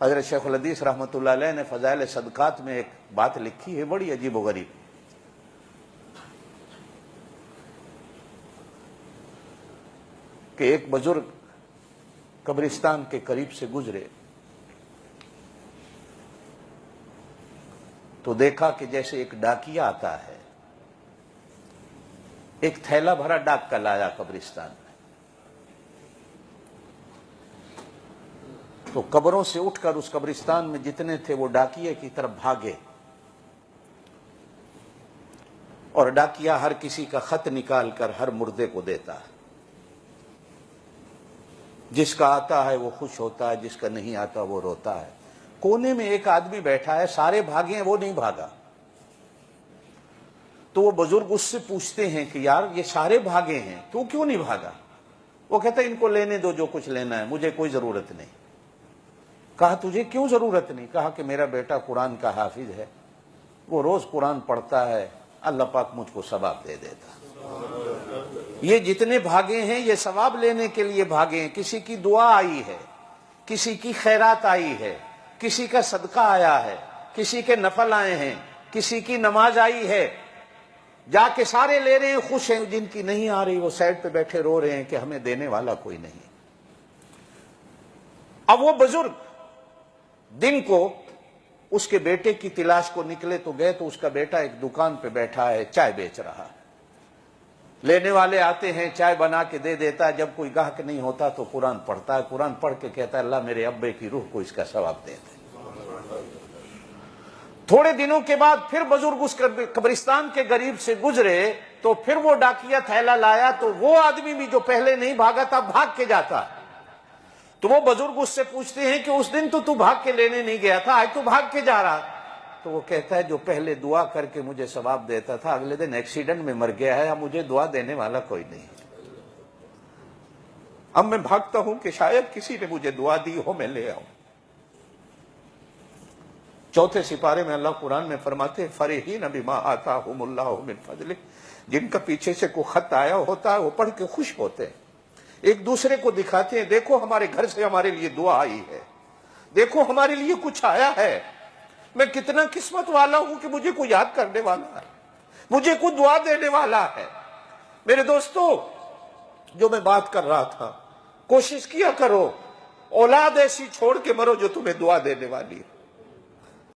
حضرت شیخ الحدیث رحمۃ اللہ علیہ نے فضائل صدقات میں ایک بات لکھی ہے بڑی عجیب و غریب، کہ ایک بزرگ قبرستان کے قریب سے گزرے تو دیکھا کہ جیسے ایک ڈاکیا آتا ہے، ایک تھیلا بھرا ڈاک کا لایا قبرستان میں، تو قبروں سے اٹھ کر اس قبرستان میں جتنے تھے وہ ڈاکیے کی طرف بھاگے، اور ڈاکیا ہر کسی کا خط نکال کر ہر مردے کو دیتا ہے، جس کا آتا ہے وہ خوش ہوتا ہے، جس کا نہیں آتا وہ روتا ہے۔ کونے میں ایک آدمی بیٹھا ہے، سارے بھاگے ہیں، وہ نہیں بھاگا۔ تو وہ بزرگ اس سے پوچھتے ہیں کہ یار یہ سارے بھاگے ہیں، تو کیوں نہیں بھاگا؟ وہ کہتا ہے ان کو لینے دو جو کچھ لینا ہے، مجھے کوئی ضرورت نہیں۔ کہا تجھے کیوں ضرورت نہیں؟ کہا کہ میرا بیٹا قرآن کا حافظ ہے، وہ روز قرآن پڑھتا ہے، اللہ پاک مجھ کو ثواب دے دیتا۔ یہ جتنے بھاگے ہیں یہ ثواب لینے کے لیے بھاگے ہیں، کسی کی دعا آئی ہے، کسی کی خیرات آئی ہے، کسی کا صدقہ آیا ہے، کسی کے نفل آئے ہیں، کسی کی نماز آئی ہے، جا کے سارے لے رہے ہیں، خوش ہیں۔ جن کی نہیں آ رہی وہ سائڈ پہ بیٹھے رو رہے ہیں کہ ہمیں دینے والا کوئی نہیں۔ اب وہ بزرگ دن کو اس کے بیٹے کی تلاش کو نکلے تو گئے تو اس کا بیٹا ایک دکان پہ بیٹھا ہے، چائے بیچ رہا ہے۔ لینے والے آتے ہیں، چائے بنا کے دے دیتا ہے، جب کوئی گاہک نہیں ہوتا تو قرآن پڑھتا ہے، قرآن پڑھ کے کہتا ہے اللہ میرے ابے کی روح کو اس کا ثواب دے دے۔ تھوڑے دنوں کے بعد پھر بزرگ اس قبرستان کے قریب سے گزرے تو پھر وہ ڈاکیا تھیلا لایا، تو وہ آدمی بھی جو پہلے نہیں بھاگا تھا بھاگ کے جاتا۔ تو وہ بزرگ اس سے پوچھتے ہیں کہ اس دن تو بھاگ کے لینے نہیں گیا تھا، آج تو بھاگ کے جا رہا۔ تو وہ کہتا ہے جو پہلے دعا کر کے مجھے ثواب دیتا تھا اگلے دن ایکسیڈنٹ میں مر گیا ہے، اب مجھے دعا دینے والا کوئی نہیں۔ اب میں بھاگتا ہوں کہ شاید کسی نے مجھے دعا دی ہو، میں لے آؤں۔ چوتھے سپارے میں اللہ قرآن میں فرماتے فرحین بما آتاہم اللہ من فضلہ، جن کا پیچھے سے کوئی خط آیا ہوتا ہے وہ پڑھ کے خوش ہوتے ہیں، ایک دوسرے کو دکھاتے ہیں دیکھو ہمارے گھر سے ہمارے لیے دعا آئی ہے، دیکھو ہمارے لیے کچھ آیا ہے، میں کتنا قسمت والا ہوں کہ مجھے کوئی یاد کرنے والا ہے، مجھے کوئی دعا دینے والا ہے۔ میرے دوستو، جو میں بات کر رہا تھا، کوشش کیا کرو اولاد ایسی چھوڑ کے مرو جو تمہیں دعا دینے والی ہے۔